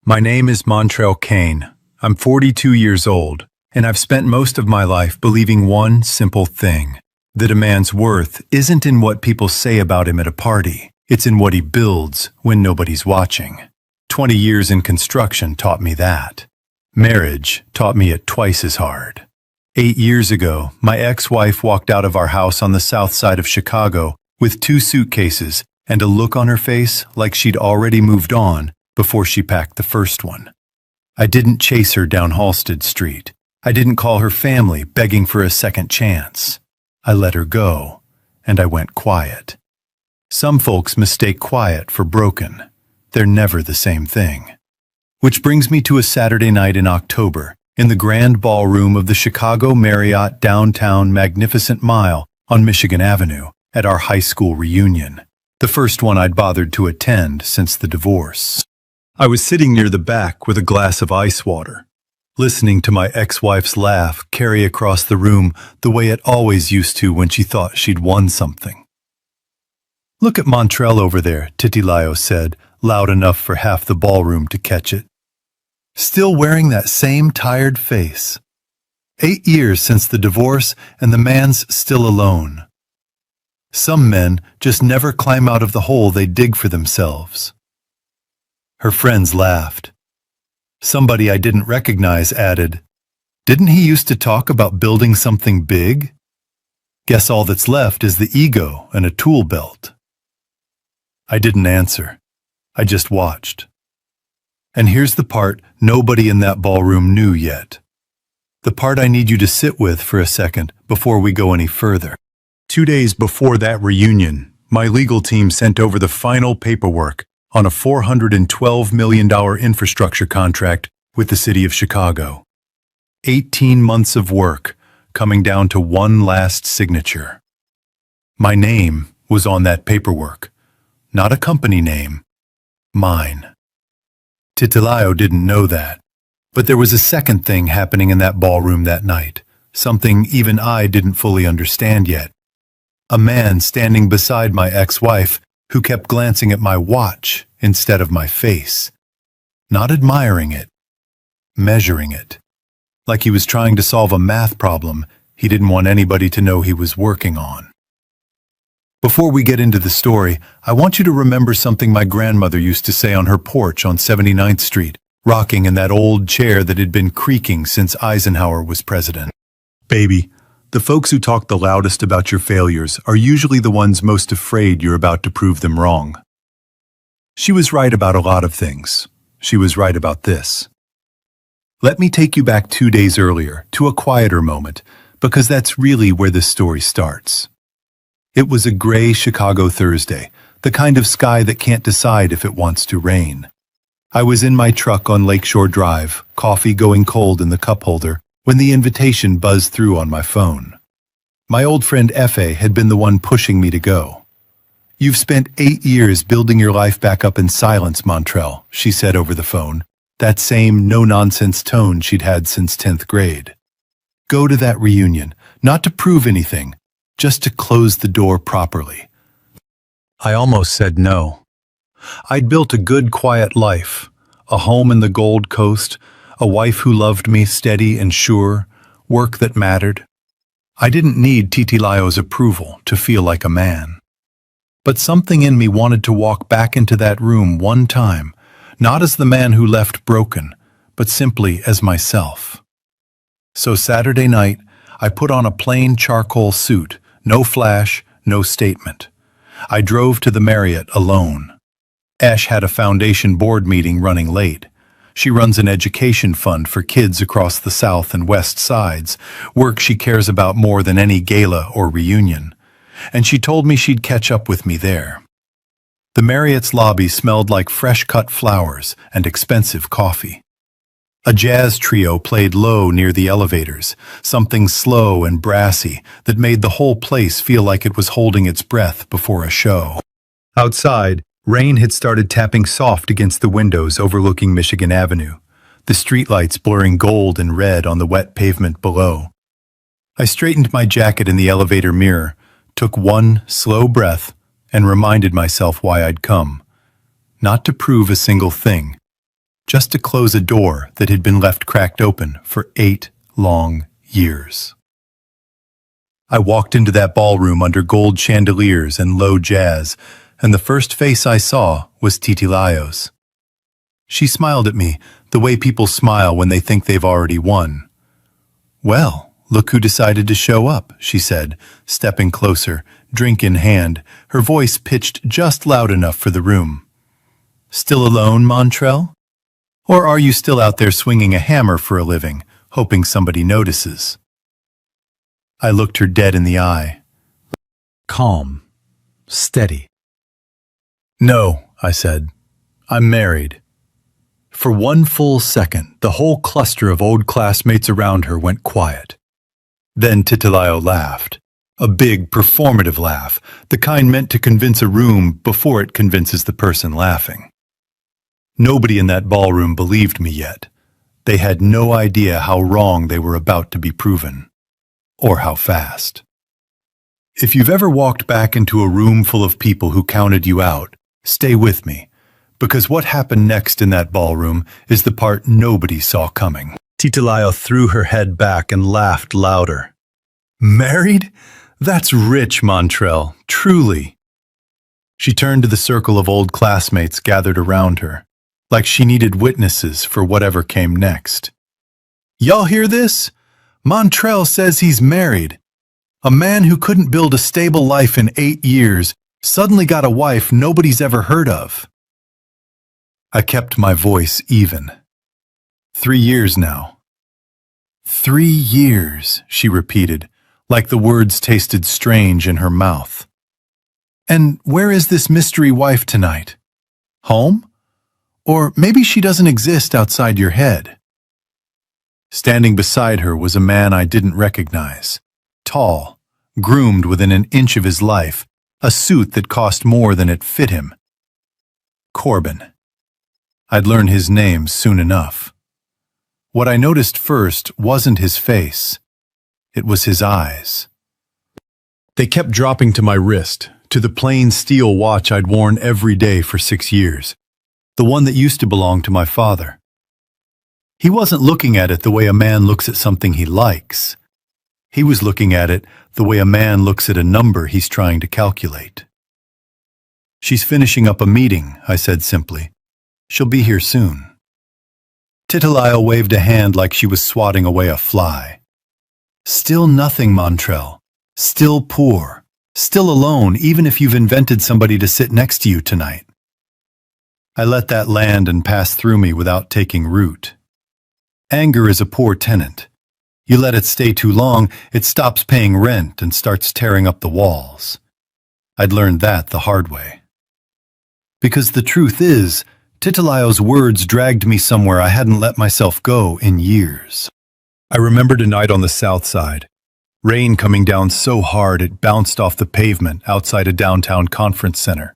My name is Montrell Kane. I'm 42 years old, and I've spent most of my life believing one simple thing: that a man's worth isn't in what people say about him at a party. It's in what he builds when nobody's watching. 20 years in construction taught me that. Marriage taught me it twice as hard. 8 years ago, my ex-wife walked out of our house on the south side of Chicago with 2 suitcases and a look on her face like she'd already moved on before she packed the first one. I didn't chase her down Halsted Street. I didn't call her family begging for a second chance. I let her go, and I went quiet. Some folks mistake quiet for broken. They're never the same thing. Which brings me to a Saturday night in October, in the grand ballroom of the Chicago Marriott downtown Magnificent Mile on Michigan Avenue, at our high school reunion. The first one I'd bothered to attend since the divorce. I was sitting near the back with a glass of ice water, listening to my ex-wife's laugh carry across the room the way it always used to when she thought she'd won something. "Look at Montrell over there," Titilayo said, loud enough for half the ballroom to catch it. Still wearing that same tired face. 8 years since the divorce, and the man's still alone. Some men just never climb out of the hole they dig for themselves. Her friends laughed. Somebody I didn't recognize added, "Didn't he used to talk about building something big? Guess all that's left is the ego and a tool belt." I didn't answer. I just watched. And here's the part nobody in that ballroom knew yet. The part I need you to sit with for a second before we go any further. 2 days before that reunion, my legal team sent over the final paperwork on a $412 million infrastructure contract with the city of Chicago. 18 months of work, coming down to one last signature. My name was on that paperwork, not a company name, mine. Titilayo didn't know that, but there was a second thing happening in that ballroom that night, something even I didn't fully understand yet. A man standing beside my ex-wife who kept glancing at my watch instead of my face. Not admiring it, measuring it. Like he was trying to solve a math problem he didn't want anybody to know he was working on. Before we get into the story, I want you to remember something my grandmother used to say on her porch on 79th Street, rocking in that old chair that had been creaking since Eisenhower was president. "Baby, the folks who talk the loudest about your failures are usually the ones most afraid you're about to prove them wrong." She was right about a lot of things. She was right about this. Let me take you back 2 days earlier to a quieter moment, because that's really where this story starts. It was a gray Chicago Thursday, the kind of sky that can't decide if it wants to rain. I was in my truck on Lakeshore Drive, coffee going cold in the cup holder, when the invitation buzzed through on my phone. My old friend Efe had been the one pushing me to go. "You've spent 8 years building your life back up in silence, Montrell," she said over the phone, that same no-nonsense tone she'd had since 10th grade. "Go to that reunion, not to prove anything, just to close the door properly." I almost said no. I'd built a good, quiet life, a home in the Gold Coast, a wife who loved me steady and sure, work that mattered. I didn't need Titilayo's approval to feel like a man. But something in me wanted to walk back into that room one time, not as the man who left broken, but simply as myself. So Saturday night, I put on a plain charcoal suit, no flash, no statement. I drove to the Marriott alone. Ash had a foundation board meeting running late. She runs an education fund for kids across the south and west sides, work she cares about more than any gala or reunion. And she told me she'd catch up with me there. The Marriott's lobby smelled like fresh-cut flowers and expensive coffee. A jazz trio played low near the elevators, something slow and brassy that made the whole place feel like it was holding its breath before a show. Outside, rain had started tapping soft against the windows overlooking Michigan Avenue, the streetlights blurring gold and red on the wet pavement below. I straightened my jacket in the elevator mirror, took one slow breath, and reminded myself why I'd come. Not to prove a single thing, just to close a door that had been left cracked open for 8 long years. I walked into that ballroom under gold chandeliers and low jazz, and the first face I saw was Titilayo's. She smiled at me, the way people smile when they think they've already won. "Well, look who decided to show up," she said, stepping closer, drink in hand, her voice pitched just loud enough for the room. "Still alone, Montrell? Or are you still out there swinging a hammer for a living, hoping somebody notices?" I looked her dead in the eye. Calm. Steady. "No," I said. "I'm married." For one full second, the whole cluster of old classmates around her went quiet. Then Titilayo laughed. A big, performative laugh, the kind meant to convince a room before it convinces the person laughing. Nobody in that ballroom believed me yet. They had no idea how wrong they were about to be proven. Or how fast. If you've ever walked back into a room full of people who counted you out, stay with me, because what happened next in that ballroom is the part nobody saw coming. Titilayo threw her head back and laughed louder. "Married? That's rich, Montrell, truly." She turned to the circle of old classmates gathered around her, like she needed witnesses for whatever came next. "Y'all hear this? Montrell says he's married. A man who couldn't build a stable life in 8 years suddenly got a wife nobody's ever heard of." I kept my voice even. 3 years now. 3 years, she repeated, like the words tasted strange in her mouth. "And where is this mystery wife tonight? Home? Or maybe she doesn't exist outside your head." Standing beside her was a man I didn't recognize. Tall, groomed within an inch of his life, a suit that cost more than it fit him. Corbin. I'd learn his name soon enough. What I noticed first wasn't his face. It was his eyes. They kept dropping to my wrist, to the plain steel watch I'd worn every day for 6 years, the one that used to belong to my father. He wasn't looking at it the way a man looks at something he likes. He was looking at it the way a man looks at a number he's trying to calculate. "She's finishing up a meeting," I said simply. "She'll be here soon." Titilayo waved a hand like she was swatting away a fly. "Still nothing, Montrell. Still poor. Still alone, even if you've invented somebody to sit next to you tonight." I let that land and pass through me without taking root. Anger is a poor tenant. You let it stay too long, it stops paying rent and starts tearing up the walls. I'd learned that the hard way. Because the truth is, Titilayo's words dragged me somewhere I hadn't let myself go in years. I remembered a night on the south side. Rain coming down so hard it bounced off the pavement outside a downtown conference center.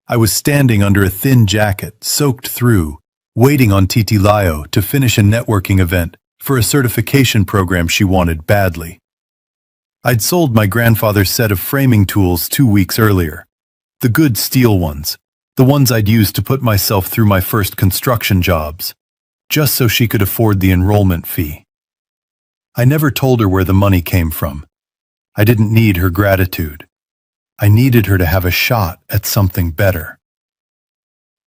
I was standing under a thin jacket, soaked through, waiting on Titilayo to finish a networking event for a certification program she wanted badly. I'd sold my grandfather's set of framing tools 2 weeks earlier, the good steel ones, the ones I'd used to put myself through my first construction jobs, just so she could afford the enrollment fee. I never told her where the money came from. I didn't need her gratitude. I needed her to have a shot at something better.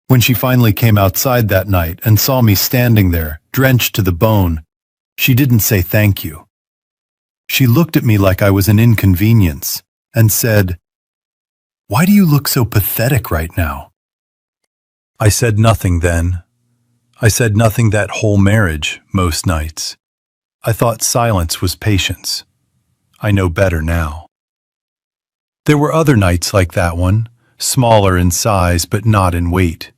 When she finally came outside that night and saw me standing there, drenched to the bone, she didn't say thank you. She looked at me like I was an inconvenience and said, "Why do you look so pathetic right now?" I said nothing then. I said nothing that whole marriage, most nights. I thought silence was patience. I know better now. There were other nights like that one, smaller in size but not in weight.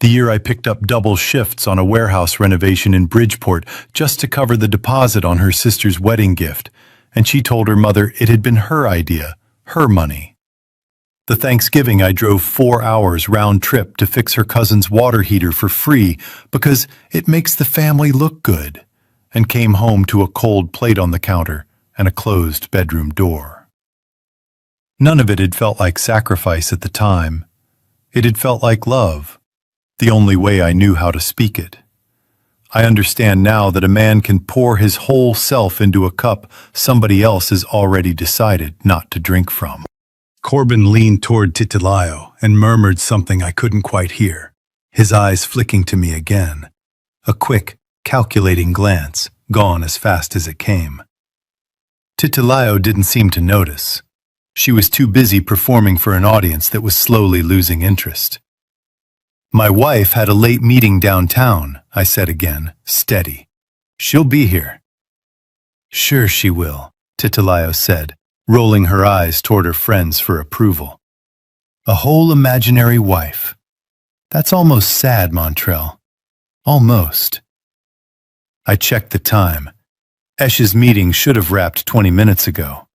The year I picked up double shifts on a warehouse renovation in Bridgeport just to cover the deposit on her sister's wedding gift, and she told her mother it had been her idea, her money. The Thanksgiving I drove 4 hours round trip to fix her cousin's water heater for free because it makes the family look good, and came home to a cold plate on the counter and a closed bedroom door. None of it had felt like sacrifice at the time. It had felt like love. the only way I knew how to speak it. I understand now that a man can pour his whole self into a cup somebody else has already decided not to drink from. Corbin leaned toward Titilayo and murmured something I couldn't quite hear, his eyes flicking to me again. A quick, calculating glance, gone as fast as it came. Titilayo didn't seem to notice. She was too busy performing for an audience that was slowly losing interest. My wife had a late meeting downtown, I said again, steady. She'll be here. Sure she will, Titilayo said, rolling her eyes toward her friends for approval. A whole imaginary wife. That's almost sad, Montrell. Almost. I checked the time. Esh's meeting should have wrapped 20 minutes ago.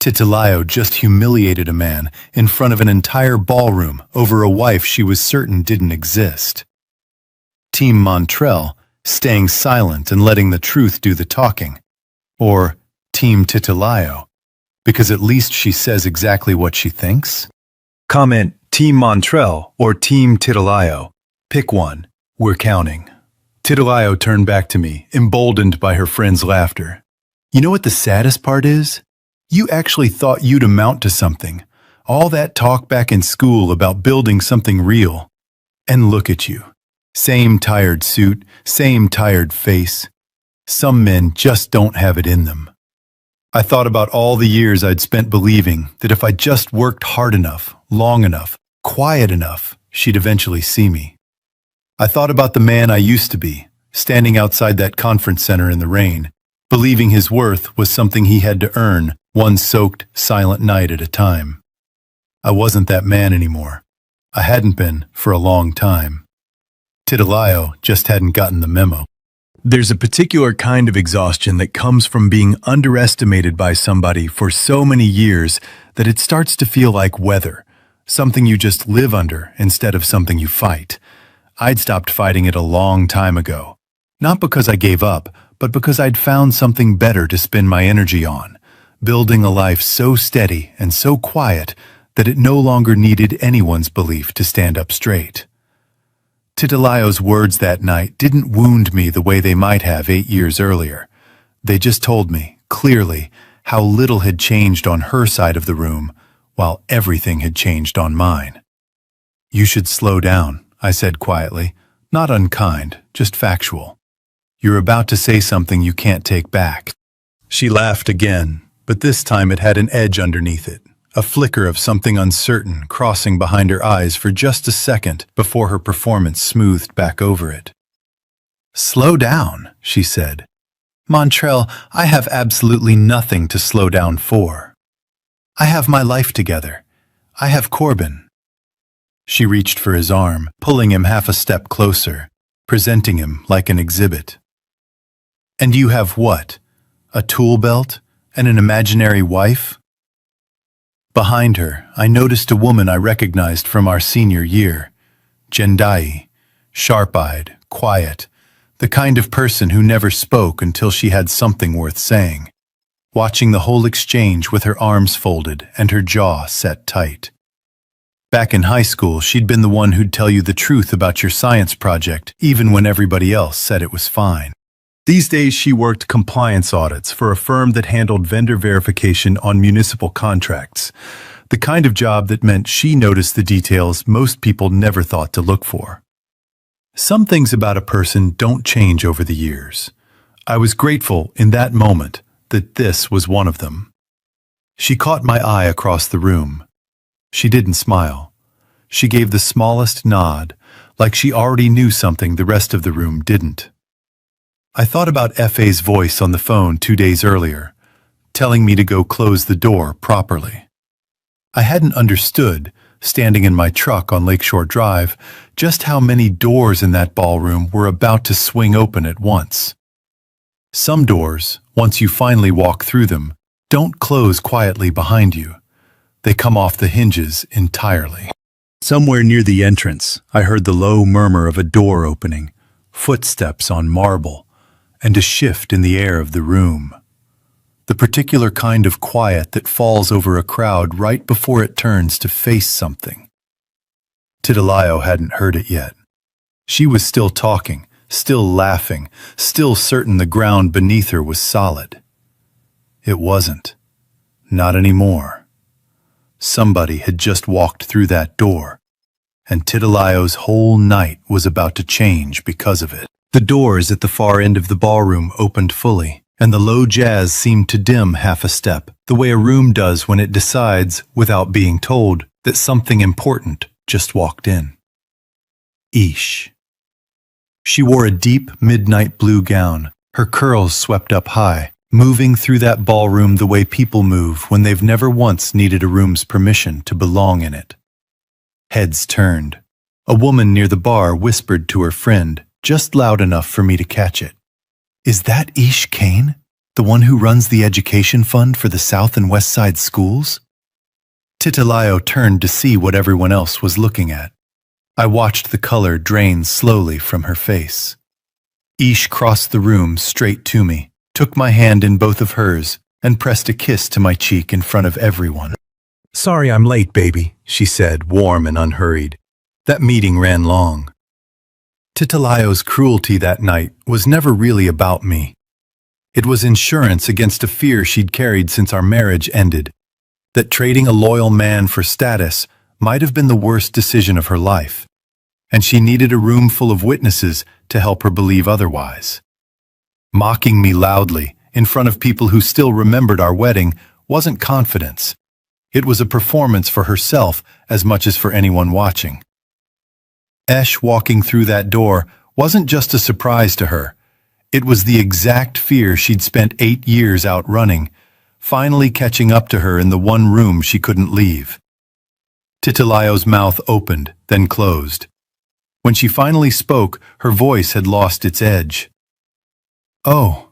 Titilayo just humiliated a man in front of an entire ballroom over a wife she was certain didn't exist. Team Montrell staying silent and letting the truth do the talking. Or Team Titilayo, because at least she says exactly what she thinks? Comment Team Montrell or Team Titilayo. Pick one. We're counting. Titilayo turned back to me, emboldened by her friend's laughter. You know what the saddest part is? You actually thought you'd amount to something. All that talk back in school about building something real. And look at you. Same tired suit, same tired face. Some men just don't have it in them. I thought about all the years I'd spent believing that if I just worked hard enough, long enough, quiet enough, she'd eventually see me. I thought about the man I used to be, standing outside that conference center in the rain, believing his worth was something he had to earn one soaked, silent night at a time. I wasn't that man anymore. I hadn't been for a long time. Titilayo just hadn't gotten the memo. There's a particular kind of exhaustion that comes from being underestimated by somebody for so many years that it starts to feel like weather, something you just live under instead of something you fight. I'd stopped fighting it a long time ago. Not because I gave up, but because I'd found something better to spend my energy on, building a life so steady and so quiet that it no longer needed anyone's belief to stand up straight. Titilayo's words that night didn't wound me the way they might have 8 years earlier. They just told me, clearly, how little had changed on her side of the room, while everything had changed on mine. You should slow down, I said quietly, not unkind, just factual. You're about to say something you can't take back. She laughed again, but this time it had an edge underneath it, a flicker of something uncertain crossing behind her eyes for just a second before her performance smoothed back over it. Slow down, she said. Montrell, I have absolutely nothing to slow down for. I have my life together. I have Corbin. She reached for his arm, pulling him half a step closer, presenting him like an exhibit. And you have what? A tool belt and an imaginary wife? Behind her, I noticed a woman I recognized from our senior year. Jendai, sharp-eyed, quiet, the kind of person who never spoke until she had something worth saying, watching the whole exchange with her arms folded and her jaw set tight. Back in high school, she'd been the one who'd tell you the truth about your science project, even when everybody else said it was fine. These days, she worked compliance audits for a firm that handled vendor verification on municipal contracts, the kind of job that meant she noticed the details most people never thought to look for. Some things about a person don't change over the years. I was grateful in that moment that this was one of them. She caught my eye across the room. She didn't smile. She gave the smallest nod, like she already knew something the rest of the room didn't. I thought about F.A.'s voice on the phone 2 days earlier, telling me to go close the door properly. I hadn't understood, standing in my truck on Lakeshore Drive, just how many doors in that ballroom were about to swing open at once. Some doors, once you finally walk through them, don't close quietly behind you. They come off the hinges entirely. Somewhere near the entrance, I heard the low murmur of a door opening, footsteps on marble, and a shift in the air of the room. The particular kind of quiet that falls over a crowd right before it turns to face something. Titilayo hadn't heard it yet. She was still talking, still laughing, still certain the ground beneath her was solid. It wasn't. Not anymore. Somebody had just walked through that door, and Titilayo's whole night was about to change because of it. The doors at the far end of the ballroom opened fully, and the low jazz seemed to dim half a step, the way a room does when it decides, without being told, that something important just walked in. Ish. She wore a deep midnight blue gown, her curls swept up high, moving through that ballroom the way people move when they've never once needed a room's permission to belong in it. Heads turned. A woman near the bar whispered to her friend, just loud enough for me to catch it. "Is that Ish Kane, the one who runs the education fund for the South and West Side schools?" Titilayo turned to see what everyone else was looking at. I watched the color drain slowly from her face. Ish crossed the room straight to me, took my hand in both of hers, and pressed a kiss to my cheek in front of everyone. "Sorry I'm late, baby," she said, warm and unhurried. "That meeting ran long." Titilayo's cruelty that night was never really about me. It was insurance against a fear she'd carried since our marriage ended, that trading a loyal man for status might have been the worst decision of her life, and she needed a room full of witnesses to help her believe otherwise. Mocking me loudly, in front of people who still remembered our wedding, wasn't confidence. It was a performance for herself as much as for anyone watching. Esh walking through that door wasn't just a surprise to her. It was the exact fear she'd spent 8 years outrunning, finally catching up to her in the one room she couldn't leave. Titilayo's mouth opened, then closed. When she finally spoke, her voice had lost its edge. "Oh,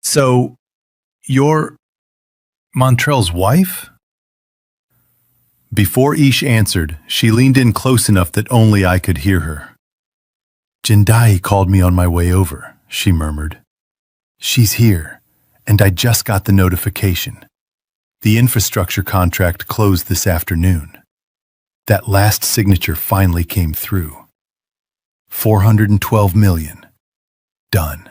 so you're Montrell's wife?" Before Ish answered, she leaned in close enough that only I could hear her. "Jindai called me on my way over," she murmured. "She's here, and I just got the notification. The infrastructure contract closed this afternoon. That last signature finally came through. 412 million. Done."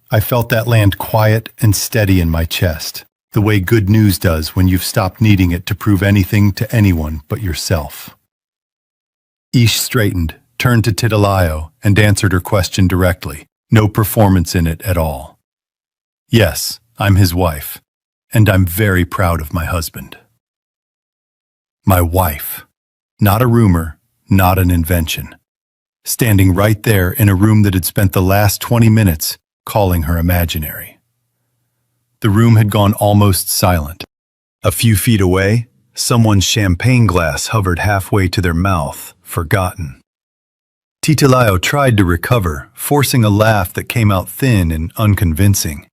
I felt that land quiet and steady in my chest, the way good news does when you've stopped needing it to prove anything to anyone but yourself. Ish straightened, turned to Titilayo, and answered her question directly, no performance in it at all. "Yes, I'm his wife, and I'm very proud of my husband." My wife. Not a rumor, not an invention. Standing right there in a room that had spent the last 20 minutes calling her imaginary. The room had gone almost silent. A few feet away, someone's champagne glass hovered halfway to their mouth, forgotten. Titilayo tried to recover, forcing a laugh that came out thin and unconvincing.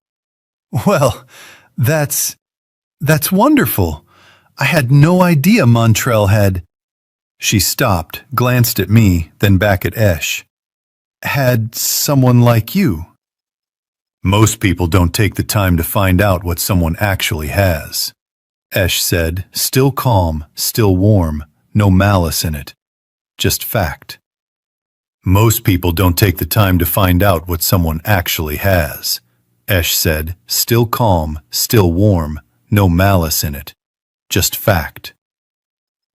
"Well, that's wonderful. I had no idea Montrell had—" She stopped, glanced at me, then back at Esh. "Had someone like you." "Most people don't take the time to find out what someone actually has," Esh said, still calm, still warm, no malice in it. Just fact. "Most people don't take the time to find out what someone actually has," Esh said, still calm, still warm, no malice in it. Just fact.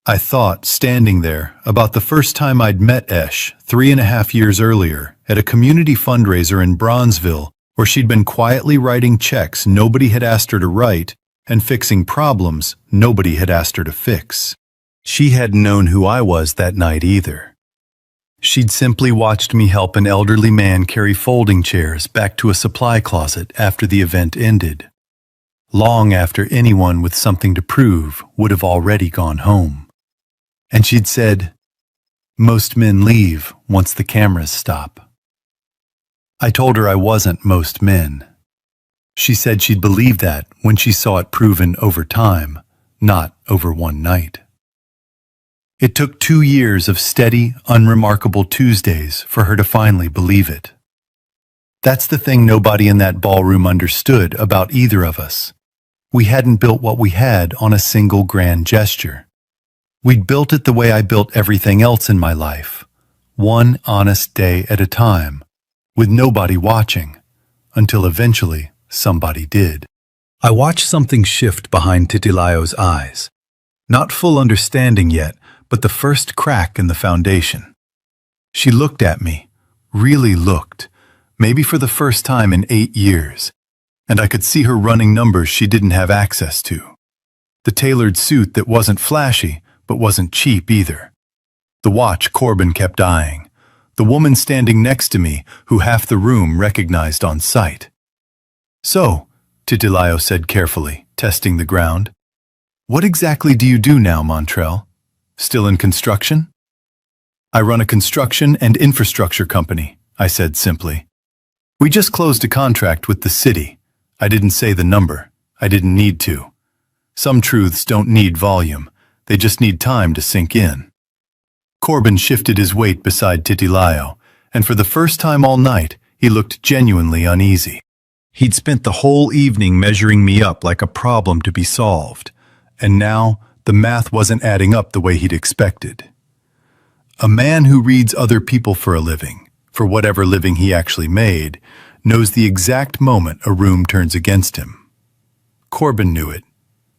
I thought, standing there, about the first time I'd met Esh 3.5 years earlier at a community fundraiser in Bronzeville, where she'd been quietly writing checks nobody had asked her to write and fixing problems nobody had asked her to fix. She hadn't known who I was that night either. She'd simply watched me help an elderly man carry folding chairs back to a supply closet after the event ended, long after anyone with something to prove would have already gone home. And she'd said, "Most men leave once the cameras stop." I told her I wasn't most men. She said she'd believe that when she saw it proven over time, not over one night. It took 2 years of steady, unremarkable Tuesdays for her to finally believe it. That's the thing nobody in that ballroom understood about either of us. We hadn't built what we had on a single grand gesture. We'd built it the way I built everything else in my life, one honest day at a time, with nobody watching, until eventually somebody did. I watched something shift behind Titilayo's eyes. Not full understanding yet, but the first crack in the foundation. She looked at me, really looked, maybe for the first time in 8 years, and I could see her running numbers she didn't have access to. The tailored suit that wasn't flashy, but wasn't cheap either. The watch Corbin kept eyeing. The woman standing next to me, who half the room recognized on sight. "So," Titilayo said carefully, testing the ground, "what exactly do you do now, Montrell? Still in construction?" "I run a construction and infrastructure company," I said simply. "We just closed a contract with the city. I didn't say the number. I didn't need to. Some truths don't need volume. They just need time to sink in." Corbin shifted his weight beside Titilayo, and for the first time all night, he looked genuinely uneasy. He'd spent the whole evening measuring me up like a problem to be solved, and now the math wasn't adding up the way he'd expected. A man who reads other people for a living, for whatever living he actually made, knows the exact moment a room turns against him. Corbin knew it.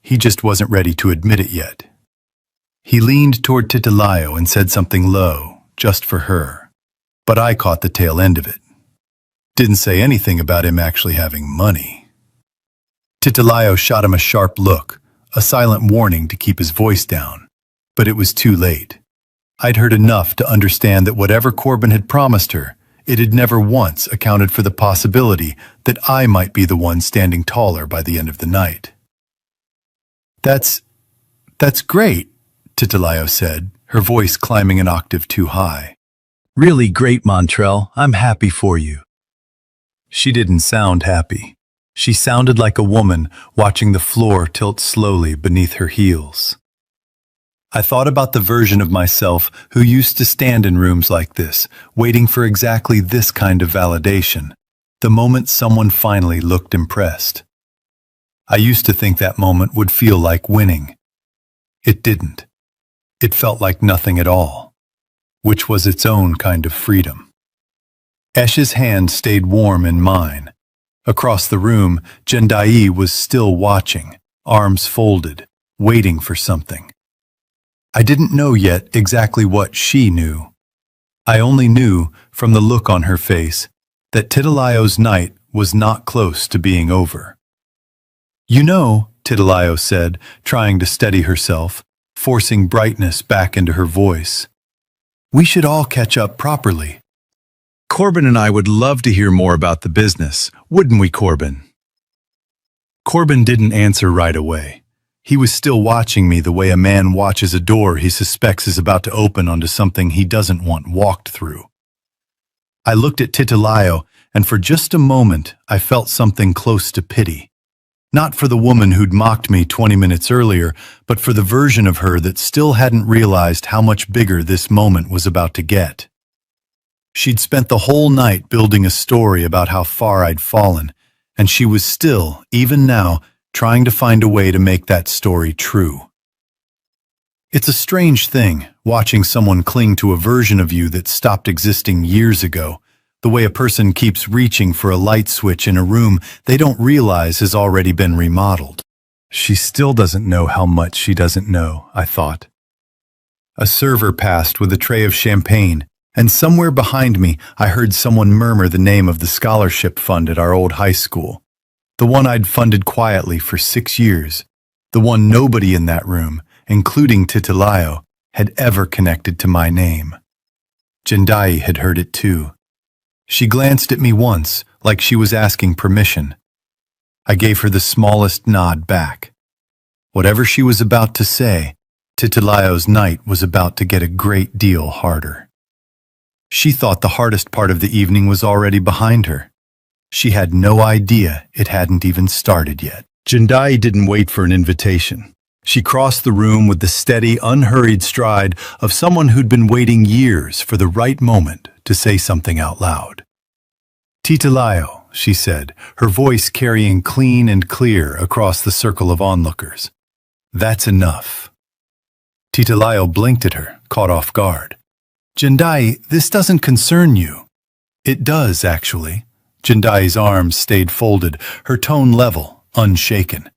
He just wasn't ready to admit it yet. He leaned toward Titilayo and said something low, just for her. But I caught the tail end of it. Didn't say anything about him actually having money. Titilayo shot him a sharp look, a silent warning to keep his voice down. But it was too late. I'd heard enough to understand that whatever Corbin had promised her, it had never once accounted for the possibility that I might be the one standing taller by the end of the night. That's great," Titilayo said, her voice climbing an octave too high. "Really great, Montrell. I'm happy for you." She didn't sound happy. She sounded like a woman watching the floor tilt slowly beneath her heels. I thought about the version of myself who used to stand in rooms like this, waiting for exactly this kind of validation, the moment someone finally looked impressed. I used to think that moment would feel like winning. It didn't. It felt like nothing at all, which was its own kind of freedom. Esh's hand stayed warm in mine. Across the room, Jendai was still watching, arms folded, waiting for something. I didn't know yet exactly what she knew. I only knew, from the look on her face, that Titilayo's night was not close to being over. "You know," Titilayo said, trying to steady herself, forcing brightness back into her voice, "we should all catch up properly. Corbin and I would love to hear more about the business, wouldn't we, Corbin?" Corbin didn't answer right away. He was still watching me the way a man watches a door he suspects is about to open onto something he doesn't want walked through. I looked at Titilayo, and for just a moment I felt something close to pity. Not for the woman who'd mocked me 20 minutes earlier, but for the version of her that still hadn't realized how much bigger this moment was about to get. She'd spent the whole night building a story about how far I'd fallen, and she was still, even now, trying to find a way to make that story true. It's a strange thing, watching someone cling to a version of you that stopped existing years ago, the way a person keeps reaching for a light switch in a room they don't realize has already been remodeled. She still doesn't know how much she doesn't know, I thought. A server passed with a tray of champagne, and somewhere behind me I heard someone murmur the name of the scholarship fund at our old high school, the one I'd funded quietly for 6 years, the one nobody in that room, including Titilayo, had ever connected to my name. Jendai had heard it too. She glanced at me once, like she was asking permission. I gave her the smallest nod back. Whatever she was about to say, Titilayo's night was about to get a great deal harder. She thought the hardest part of the evening was already behind her. She had no idea it hadn't even started yet. Jendai didn't wait for an invitation. She crossed the room with the steady, unhurried stride of someone who'd been waiting years for the right moment to say something out loud. "Titilayo," she said, her voice carrying clean and clear across the circle of onlookers. "That's enough." Titilayo blinked at her, caught off guard. Jindai, this doesn't concern you. It does, actually. Jindai's arms stayed folded, her tone level, unshaken.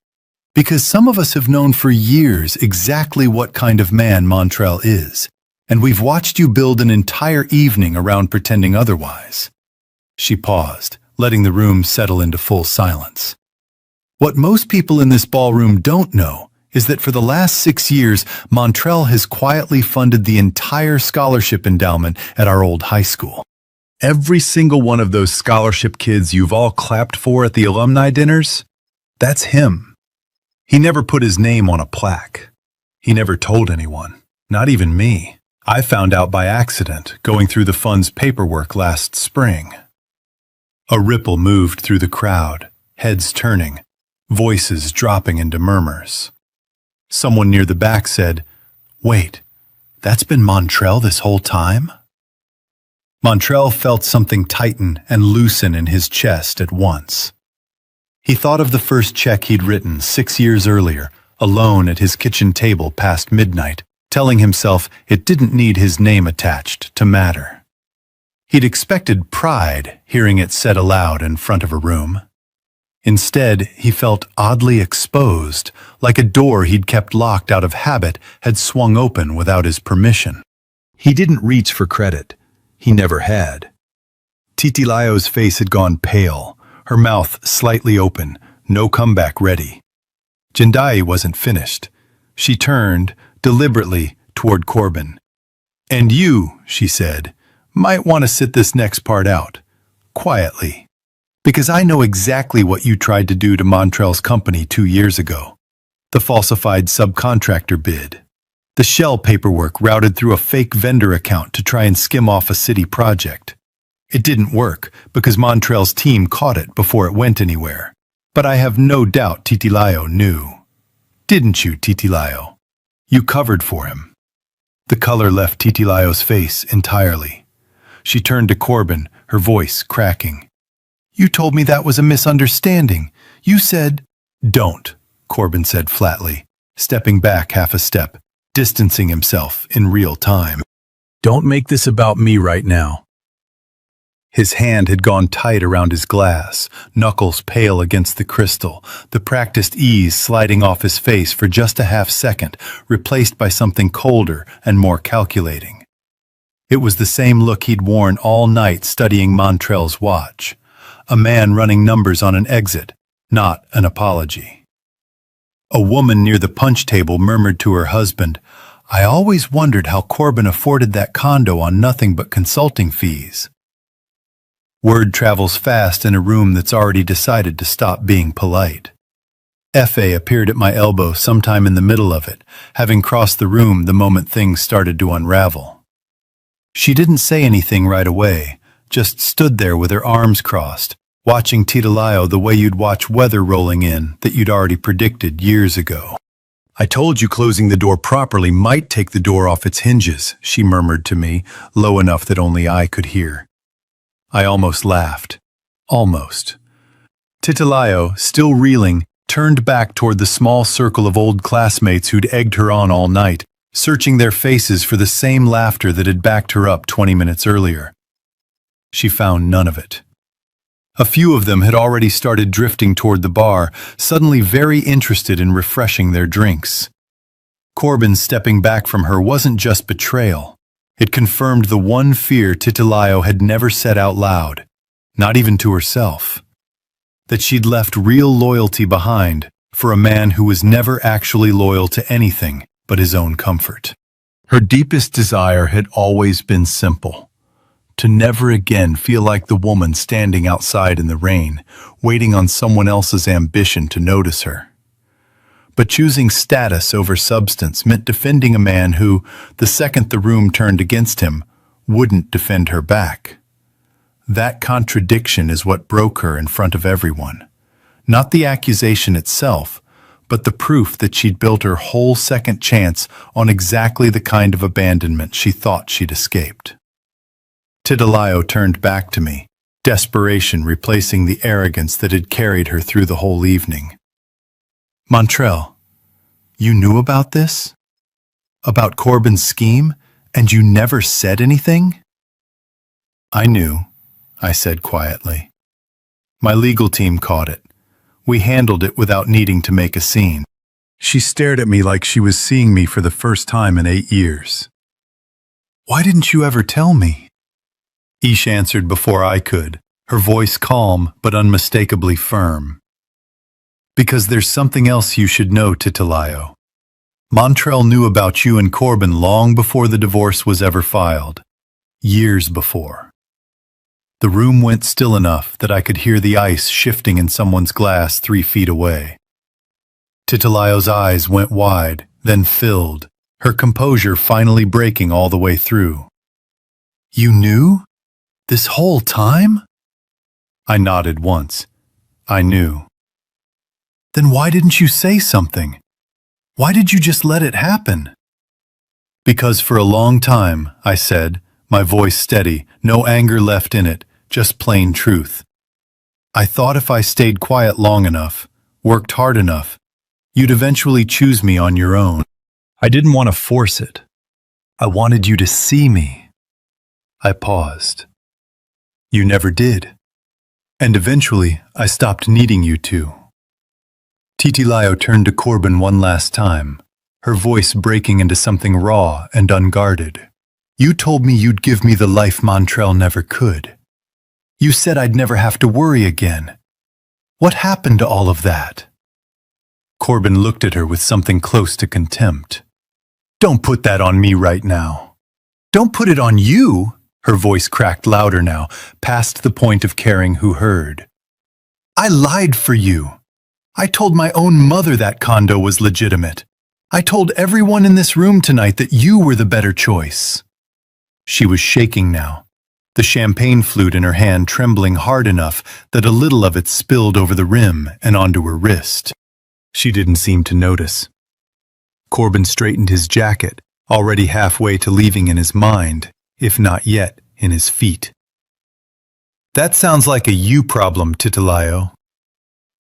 Because some of us have known for years exactly what kind of man Montrell is, and we've watched you build an entire evening around pretending otherwise. She paused, letting the room settle into full silence. What most people in this ballroom don't know is that for the last 6 years, Montrell has quietly funded the entire scholarship endowment at our old high school. Every single one of those scholarship kids you've all clapped for at the alumni dinners, that's him. He never put his name on a plaque. He never told anyone, not even me. I found out by accident going through the fund's paperwork last spring. A ripple moved through the crowd, heads turning, voices dropping into murmurs. Someone near the back said, "Wait, that's been Montrell this whole time?" Montrell felt something tighten and loosen in his chest at once. He thought of the first check he'd written 6 years earlier, alone at his kitchen table past midnight, telling himself it didn't need his name attached to matter. He'd expected pride hearing it said aloud in front of a room. Instead, he felt oddly exposed, like a door he'd kept locked out of habit had swung open without his permission. He didn't reach for credit. He never had. Titilayo's face had gone pale, her mouth slightly open, no comeback ready. Jindai wasn't finished. She turned, deliberately, toward Corbin. "And you," she said, "might want to sit this next part out, quietly. Because I know exactly what you tried to do to Montrell's company 2 years ago. The falsified subcontractor bid. The shell paperwork routed through a fake vendor account to try and skim off a city project. It didn't work because Montrell's team caught it before it went anywhere. But I have no doubt Titilayo knew. Didn't you, Titilayo? You covered for him." The color left Titilayo's face entirely. She turned to Corbin, her voice cracking. "You told me that was a misunderstanding. You said—" "Don't," Corbin said flatly, stepping back half a step, distancing himself in real time. "Don't make this about me right now." His hand had gone tight around his glass, knuckles pale against the crystal, the practiced ease sliding off his face for just a half second, replaced by something colder and more calculating. It was the same look he'd worn all night studying Montrell's watch. A man running numbers on an exit, not an apology. A woman near the punch table murmured to her husband, "I always wondered how Corbin afforded that condo on nothing but consulting fees." Word travels fast in a room that's already decided to stop being polite. F.A. appeared at my elbow sometime in the middle of it, having crossed the room the moment things started to unravel. She didn't say anything right away, just stood there with her arms crossed, watching Titilayo the way you'd watch weather rolling in that you'd already predicted years ago. "I told you closing the door properly might take the door off its hinges," she murmured to me, low enough that only I could hear. I almost laughed. Almost. Titilayo, still reeling, turned back toward the small circle of old classmates who'd egged her on all night, searching their faces for the same laughter that had backed her up 20 minutes earlier. She found none of it. A few of them had already started drifting toward the bar, suddenly very interested in refreshing their drinks. Corbin stepping back from her wasn't just betrayal. It confirmed the one fear Titilayo had never said out loud, not even to herself. That she'd left real loyalty behind for a man who was never actually loyal to anything but his own comfort. Her deepest desire had always been simple. To never again feel like the woman standing outside in the rain, waiting on someone else's ambition to notice her. But choosing status over substance meant defending a man who, the second the room turned against him, wouldn't defend her back. That contradiction is what broke her in front of everyone. Not the accusation itself, but the proof that she'd built her whole second chance on exactly the kind of abandonment she thought she'd escaped. Titilayo turned back to me, desperation replacing the arrogance that had carried her through the whole evening. "Montrell, you knew about this? About Corbin's scheme? And you never said anything? I knew, I said quietly. My legal team caught it. We handled it without needing to make a scene. She stared at me like she was seeing me for the first time in 8 years. Why didn't you ever tell me? Ish answered before I could, her voice calm but unmistakably firm. Because there's something else you should know, Titilayo. Montrell knew about you and Corbin long before the divorce was ever filed. Years before. The room went still enough that I could hear the ice shifting in someone's glass 3 feet away. Titilayo's eyes went wide, then filled, her composure finally breaking all the way through. You knew? This whole time? I nodded once. I knew. Then why didn't you say something? Why did you just let it happen? Because for a long time, I said, my voice steady, no anger left in it, just plain truth. I thought if I stayed quiet long enough, worked hard enough, you'd eventually choose me on your own. I didn't want to force it. I wanted you to see me. I paused. You never did. And eventually, I stopped needing you to. Titilayo turned to Corbin one last time, her voice breaking into something raw and unguarded. You told me you'd give me the life Montrell never could. You said I'd never have to worry again. What happened to all of that? Corbin looked at her with something close to contempt. Don't put that on me right now. Don't put it on you, her voice cracked louder now, past the point of caring who heard. I lied for you. I told my own mother that condo was legitimate. I told everyone in this room tonight that you were the better choice. She was shaking now, the champagne flute in her hand trembling hard enough that a little of it spilled over the rim and onto her wrist. She didn't seem to notice. Corbin straightened his jacket, already halfway to leaving in his mind, if not yet in his feet. That sounds like a you problem, Titilayo.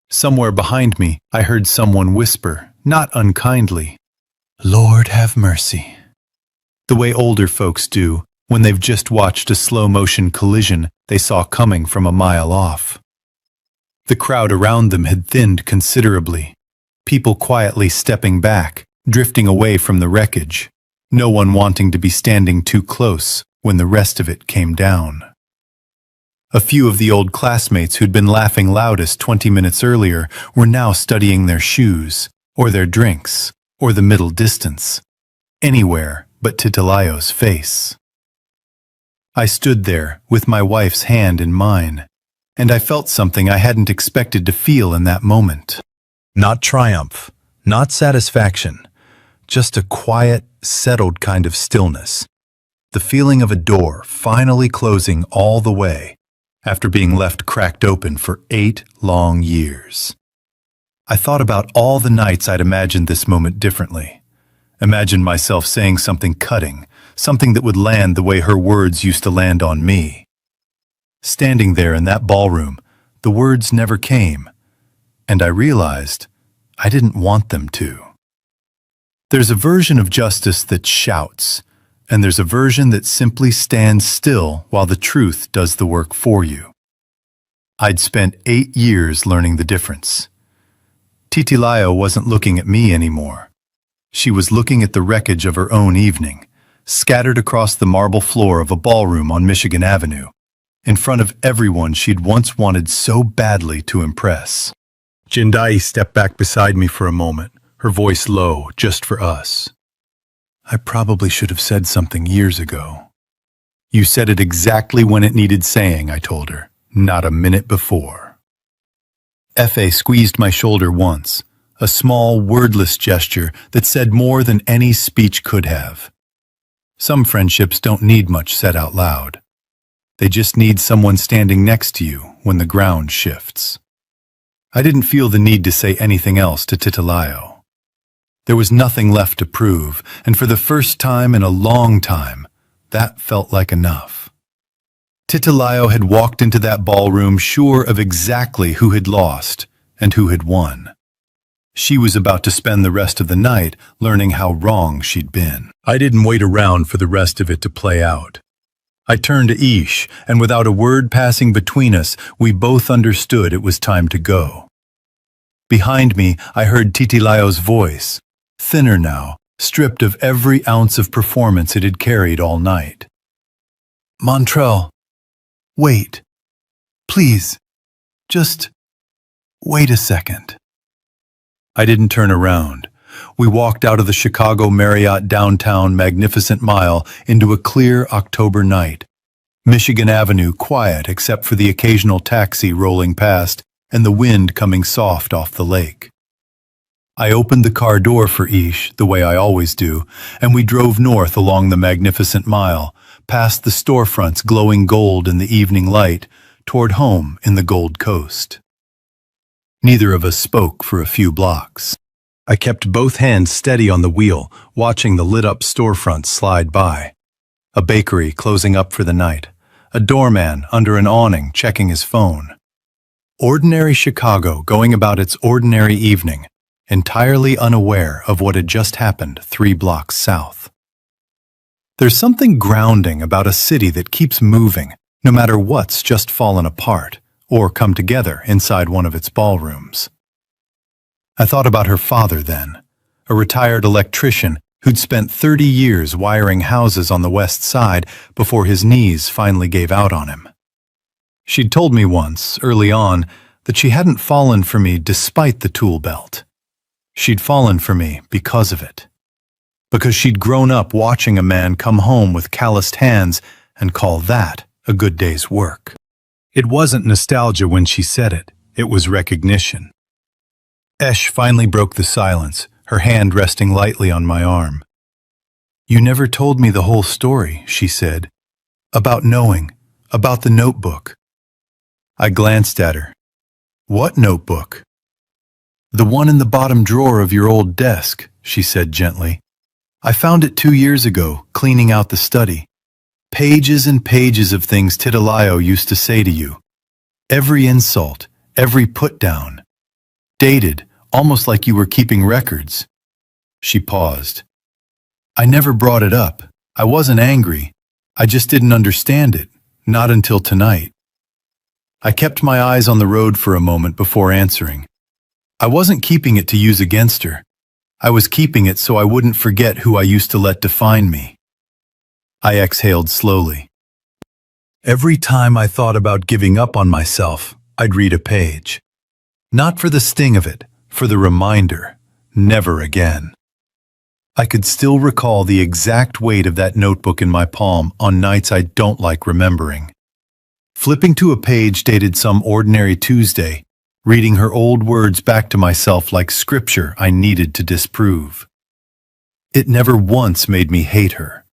Somewhere behind me, I heard someone whisper, not unkindly, Lord have mercy. The way older folks do when they've just watched a slow-motion collision they saw coming from a mile off. The crowd around them had thinned considerably, people quietly stepping back, drifting away from the wreckage, no one wanting to be standing too close when the rest of it came down. A few of the old classmates who'd been laughing loudest 20 minutes earlier were now studying their shoes, or their drinks, or the middle distance. Anywhere but Titilayo's face. I stood there with my wife's hand in mine, and I felt something I hadn't expected to feel in that moment. Not triumph, not satisfaction, just a quiet, settled kind of stillness. The feeling of a door finally closing all the way, after being left cracked open for 8 long years. I thought about all the nights I'd imagined this moment differently. Imagined myself saying something cutting, something that would land the way her words used to land on me. Standing there in that ballroom, the words never came, and I realized I didn't want them to. There's a version of justice that shouts, and there's a version that simply stands still while the truth does the work for you. I'd spent 8 years learning the difference. Titilayo wasn't looking at me anymore. She was looking at the wreckage of her own evening, scattered across the marble floor of a ballroom on Michigan Avenue, in front of everyone she'd once wanted so badly to impress. Jindai stepped back beside me for a moment, her voice low, just for us. I probably should have said something years ago. You said it exactly when it needed saying, I told her, not a minute before. F.A. squeezed my shoulder once, a small, wordless gesture that said more than any speech could have. Some friendships don't need much said out loud. They just need someone standing next to you when the ground shifts. I didn't feel the need to say anything else to Titilayo. There was nothing left to prove, and for the first time in a long time, that felt like enough. Titilayo had walked into that ballroom sure of exactly who had lost and who had won. She was about to spend the rest of the night learning how wrong she'd been. I didn't wait around for the rest of it to play out. I turned to Ish, and without a word passing between us, we both understood it was time to go. Behind me, I heard Titilayo's voice, thinner now, stripped of every ounce of performance it had carried all night. Montrell, wait. Please, just wait a second. I didn't turn around. We walked out of the Chicago Marriott downtown Magnificent Mile into a clear October night. Michigan Avenue quiet except for the occasional taxi rolling past and the wind coming soft off the lake. I opened the car door for Ish, the way I always do, and we drove north along the Magnificent Mile, past the storefronts glowing gold in the evening light, toward home in the Gold Coast. Neither of us spoke for a few blocks. I kept both hands steady on the wheel, watching the lit-up storefronts slide by. A bakery closing up for the night. A doorman under an awning checking his phone. Ordinary Chicago going about its ordinary evening, entirely unaware of what had just happened 3 blocks south. There's something grounding about a city that keeps moving, no matter what's just fallen apart or come together inside one of its ballrooms. I thought about her father then, a retired electrician who'd spent 30 years wiring houses on the West Side before his knees finally gave out on him. She'd told me once, early on, that she hadn't fallen for me despite the tool belt. She'd fallen for me because of it. Because she'd grown up watching a man come home with calloused hands and call that a good day's work. It wasn't nostalgia when she said it. It was recognition. Esh finally broke the silence, her hand resting lightly on my arm. "You never told me the whole story," she said. "About knowing, about the notebook." I glanced at her. "What notebook?" "The one in the bottom drawer of your old desk," she said gently. "I found it 2 years ago, cleaning out the study. Pages and pages of things Titilayo used to say to you. Every insult, every put-down. Dated, almost like you were keeping records." She paused. "I never brought it up. I wasn't angry. I just didn't understand it, not until tonight." I kept my eyes on the road for a moment before answering. I wasn't keeping it to use against her. I was keeping it so I wouldn't forget who I used to let define me. I exhaled slowly. Every time I thought about giving up on myself, I'd read a page. Not for the sting of it, for the reminder, never again. I could still recall the exact weight of that notebook in my palm on nights I don't like remembering. Flipping to a page dated some ordinary Tuesday, reading her old words back to myself like scripture I needed to disprove. It never once made me hate her.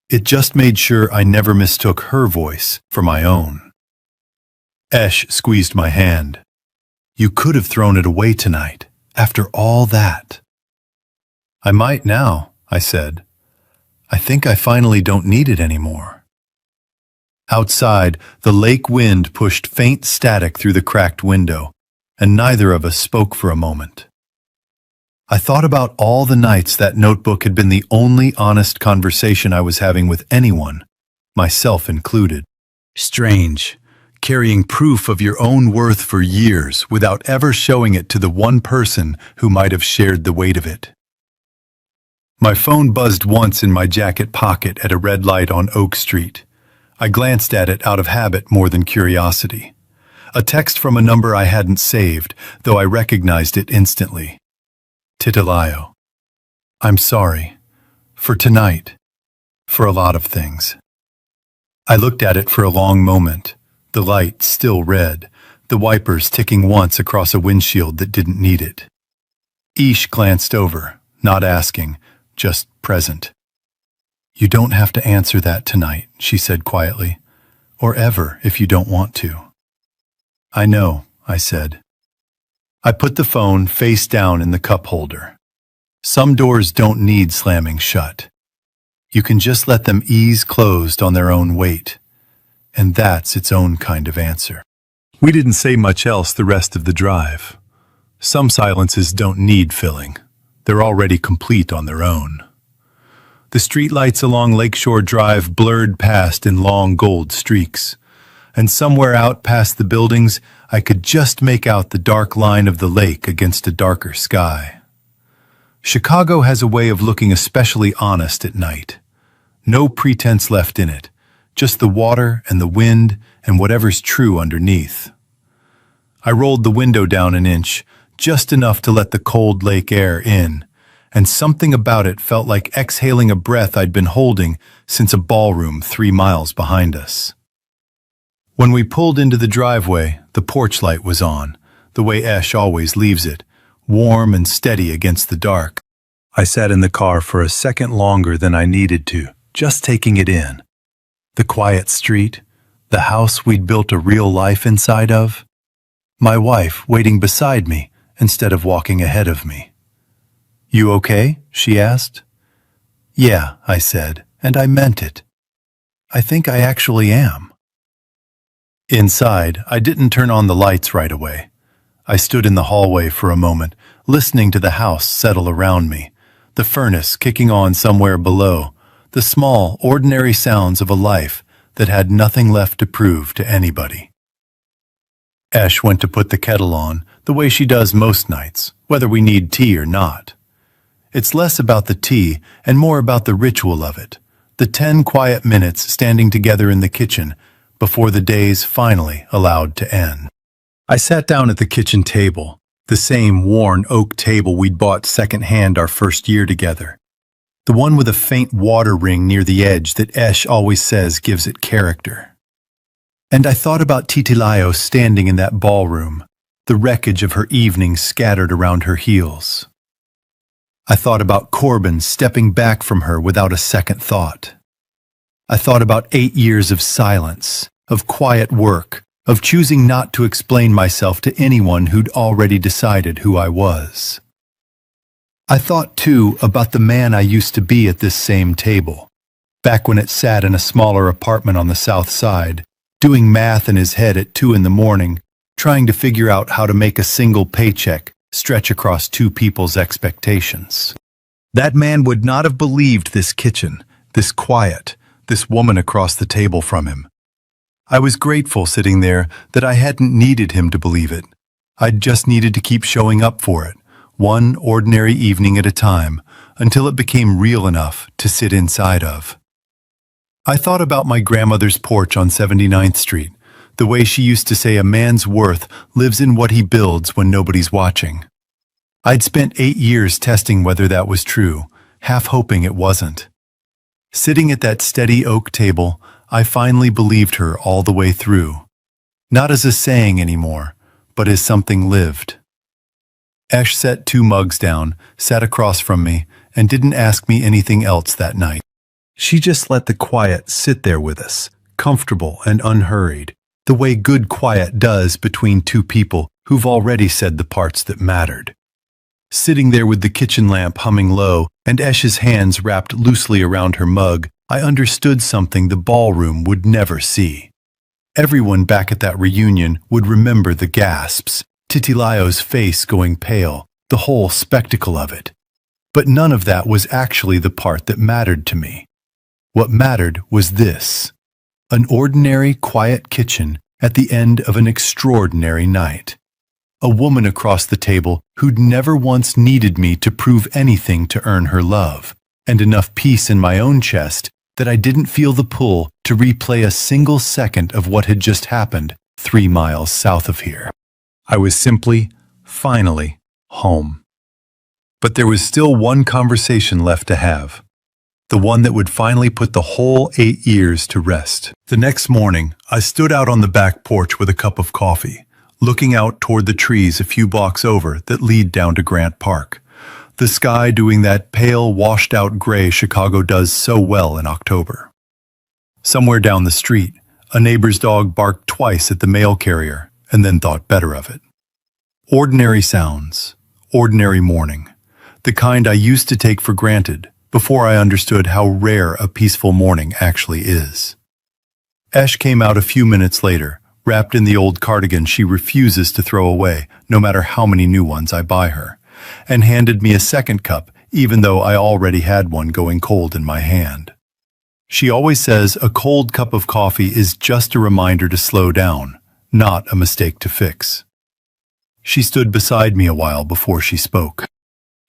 It just made sure I never mistook her voice for my own. Esh squeezed my hand. "You could have thrown it away tonight, after all that." "I might now," I said. "I think I finally don't need it anymore." Outside, the lake wind pushed faint static through the cracked window, and neither of us spoke for a moment. I thought about all the nights that notebook had been the only honest conversation I was having with anyone, myself included. Strange, carrying proof of your own worth for years without ever showing it to the one person who might have shared the weight of it. My phone buzzed once in my jacket pocket at a red light on Oak Street. I glanced at it out of habit more than curiosity. A text from a number I hadn't saved, though I recognized it instantly. Titilayo. "I'm sorry. For tonight. For a lot of things." I looked at it for a long moment, the light still red, the wipers ticking once across a windshield that didn't need it. Ish glanced over, not asking, just present. "You don't have to answer that tonight," she said quietly, "or ever if you don't want to." "I know," I said. I put the phone face down in the cup holder. Some doors don't need slamming shut. You can just let them ease closed on their own weight, and that's its own kind of answer. We didn't say much else the rest of the drive. Some silences don't need filling. They're already complete on their own. The streetlights along Lakeshore Drive blurred past in long gold streaks, and somewhere out past the buildings, I could just make out the dark line of the lake against a darker sky. Chicago has a way of looking especially honest at night. No pretense left in it, just the water and the wind and whatever's true underneath. I rolled the window down an inch, just enough to let the cold lake air in, and something about it felt like exhaling a breath I'd been holding since a ballroom 3 miles behind us. When we pulled into the driveway, the porch light was on, the way Esh always leaves it, warm and steady against the dark. I sat in the car for a second longer than I needed to, just taking it in. The quiet street, the house we'd built a real life inside of. My wife waiting beside me instead of walking ahead of me. "You okay?" she asked. "Yeah," I said, and I meant it. "I think I actually am." Inside, I didn't turn on the lights right away. I stood in the hallway for a moment, listening to the house settle around me, the furnace kicking on somewhere below, the small, ordinary sounds of a life that had nothing left to prove to anybody. Esh went to put the kettle on, the way she does most nights, whether we need tea or not. It's less about the tea and more about the ritual of it, the 10 quiet minutes standing together in the kitchen before the day's finally allowed to end. I sat down at the kitchen table, the same worn oak table we'd bought secondhand our first year together, the one with a faint water ring near the edge that Esh always says gives it character. And I thought about Titilayo standing in that ballroom, the wreckage of her evening scattered around her heels. I thought about Corbin stepping back from her without a second thought. I thought about 8 years of silence, of quiet work, of choosing not to explain myself to anyone who'd already decided who I was. I thought, too, about the man I used to be at this same table, back when it sat in a smaller apartment on the south side, doing math in his head at 2 in the morning, trying to figure out how to make a single paycheck stretch across 2 people's expectations. That man would not have believed this kitchen, this quiet, this woman across the table from him. I was grateful sitting there that I hadn't needed him to believe it. I'd just needed to keep showing up for it, one ordinary evening at a time, until it became real enough to sit inside of. I thought about my grandmother's porch on 79th Street, the way she used to say a man's worth lives in what he builds when nobody's watching. I'd spent 8 years testing whether that was true, half hoping it wasn't. Sitting at that steady oak table, I finally believed her all the way through. Not as a saying anymore, but as something lived. Esh set 2 mugs down, sat across from me, and didn't ask me anything else that night. She just let the quiet sit there with us, comfortable and unhurried, the way good quiet does between 2 people who've already said the parts that mattered. Sitting there with the kitchen lamp humming low and Esh's hands wrapped loosely around her mug, I understood something the ballroom would never see. Everyone back at that reunion would remember the gasps, Titilayo's face going pale, the whole spectacle of it. But none of that was actually the part that mattered to me. What mattered was this: an ordinary, quiet kitchen at the end of an extraordinary night. A woman across the table who'd never once needed me to prove anything to earn her love, and enough peace in my own chest that I didn't feel the pull to replay a single second of what had just happened 3 miles south of here. I was simply, finally, home. But there was still one conversation left to have. The one that would finally put the whole 8 years to rest. The next morning, I stood out on the back porch with a cup of coffee, looking out toward the trees a few blocks over that lead down to Grant Park. The sky doing that pale, washed-out gray Chicago does so well in October. Somewhere down the street, a neighbor's dog barked twice at the mail carrier and then thought better of it. Ordinary sounds, ordinary morning, the kind I used to take for granted before I understood how rare a peaceful morning actually is. Esh came out a few minutes later, wrapped in the old cardigan she refuses to throw away, no matter how many new ones I buy her, and handed me a second cup, even though I already had one going cold in my hand. She always says a cold cup of coffee is just a reminder to slow down, not a mistake to fix. She stood beside me a while before she spoke.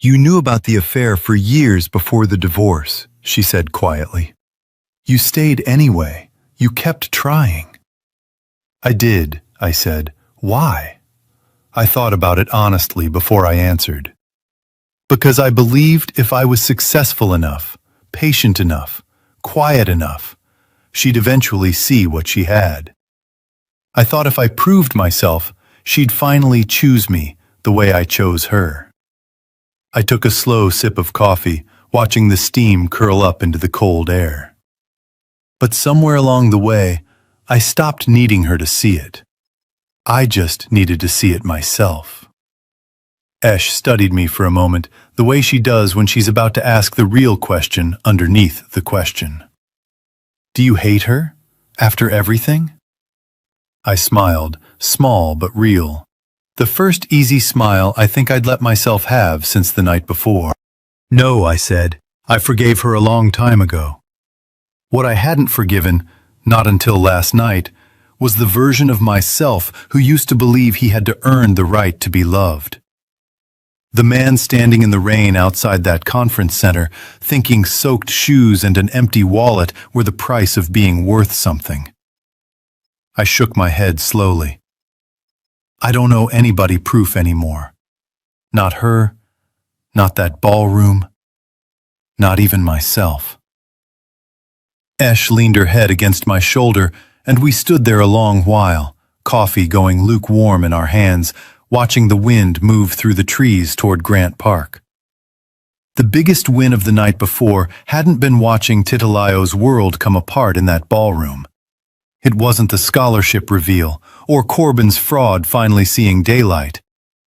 "You knew about the affair for years before the divorce," she said quietly. "You stayed anyway. You kept trying." "I did," I said. "Why?" I thought about it honestly before I answered. "Because I believed if I was successful enough, patient enough, quiet enough, she'd eventually see what she had. I thought if I proved myself, she'd finally choose me the way I chose her." I took a slow sip of coffee, watching the steam curl up into the cold air. But somewhere along the way, I stopped needing her to see it. I just needed to see it myself. Esh studied me for a moment, the way she does when she's about to ask the real question underneath the question. "Do you hate her? After everything?" I smiled, small but real. The first easy smile I think I'd let myself have since the night before. "No," I said. "I forgave her a long time ago." What I hadn't forgiven, not until last night, was the version of myself who used to believe he had to earn the right to be loved. The man standing in the rain outside that conference center, thinking soaked shoes and an empty wallet were the price of being worth something. I shook my head slowly. I don't owe anybody proof anymore. Not her, not that ballroom, not even myself. Esh leaned her head against my shoulder, and we stood there a long while, coffee going lukewarm in our hands, watching the wind move through the trees toward Grant Park. The biggest win of the night before hadn't been watching Titilayo's world come apart in that ballroom. It wasn't the scholarship reveal, or Corbin's fraud finally seeing daylight,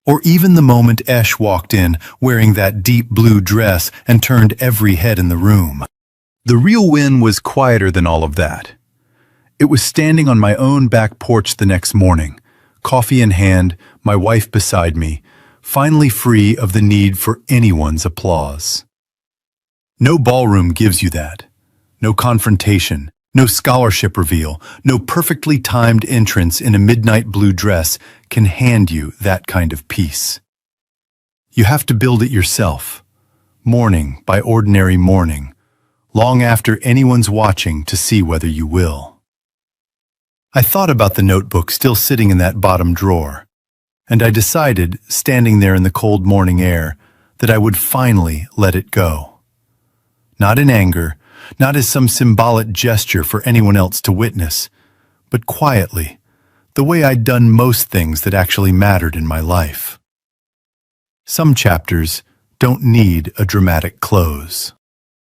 or even the moment Esh walked in wearing that deep blue dress and turned every head in the room. The real win was quieter than all of that. It was standing on my own back porch the next morning, coffee in hand, my wife beside me, finally free of the need for anyone's applause. No ballroom gives you that. No confrontation. No scholarship reveal, no perfectly timed entrance in a midnight blue dress can hand you that kind of peace. You have to build it yourself, morning by ordinary morning, long after anyone's watching to see whether you will. I thought about the notebook still sitting in that bottom drawer, and I decided, standing there in the cold morning air, that I would finally let it go. Not in anger, not as some symbolic gesture for anyone else to witness, but quietly, the way I'd done most things that actually mattered in my life. Some chapters don't need a dramatic close.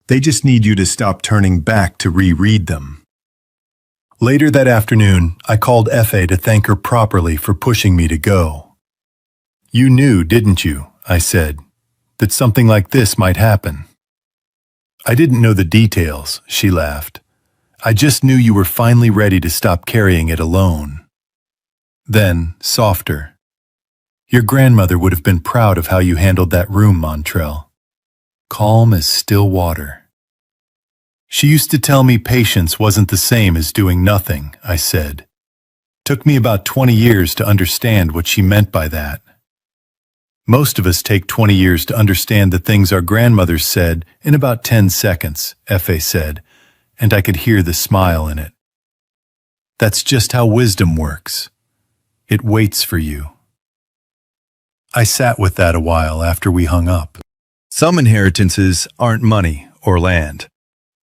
They just need you to stop turning back to reread them. Later that afternoon, I called Effie to thank her properly for pushing me to go. "You knew, didn't you," I said, "that something like this might happen?" "I didn't know the details," she laughed. "I just knew you were finally ready to stop carrying it alone." Then, softer, "Your grandmother would have been proud of how you handled that room, Montrell. Calm as still water." "She used to tell me patience wasn't the same as doing nothing," I said. "Took me about 20 years to understand what she meant by that." "Most of us take 20 years to understand the things our grandmothers said in about 10 seconds, Effie said, and I could hear the smile in it. "That's just how wisdom works. It waits for you." I sat with that a while after we hung up. Some inheritances aren't money or land.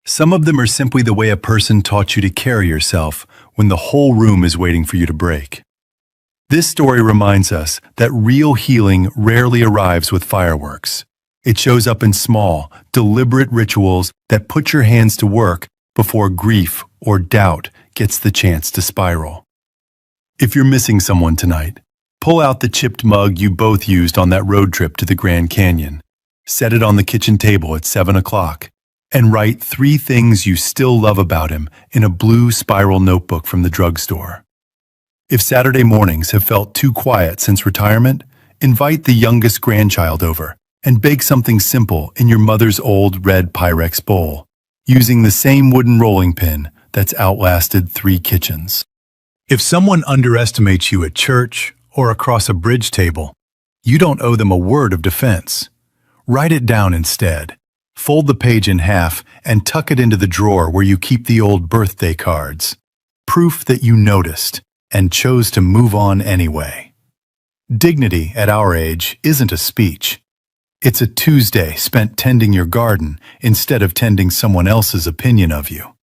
Some of them are simply the way a person taught you to carry yourself when the whole room is waiting for you to break. This story reminds us that real healing rarely arrives with fireworks. It shows up in small, deliberate rituals that put your hands to work before grief or doubt gets the chance to spiral. If you're missing someone tonight, pull out the chipped mug you both used on that road trip to the Grand Canyon, set it on the kitchen table at 7 o'clock, and write 3 things you still love about him in a blue spiral notebook from the drugstore. If Saturday mornings have felt too quiet since retirement, invite the youngest grandchild over and bake something simple in your mother's old red Pyrex bowl, using the same wooden rolling pin that's outlasted 3 kitchens. If someone underestimates you at church or across a bridge table, you don't owe them a word of defense. Write it down instead. Fold the page in half and tuck it into the drawer where you keep the old birthday cards. Proof that you noticed and chose to move on anyway. Dignity at our age isn't a speech. It's a Tuesday spent tending your garden instead of tending someone else's opinion of you.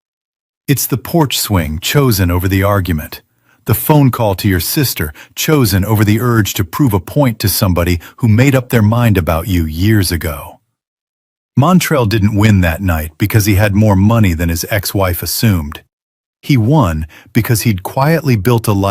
It's the porch swing chosen over the argument, the phone call to your sister chosen over the urge to prove a point to somebody who made up their mind about you years ago. Montrell didn't win that night because he had more money than his ex-wife assumed. He won because he'd quietly built a life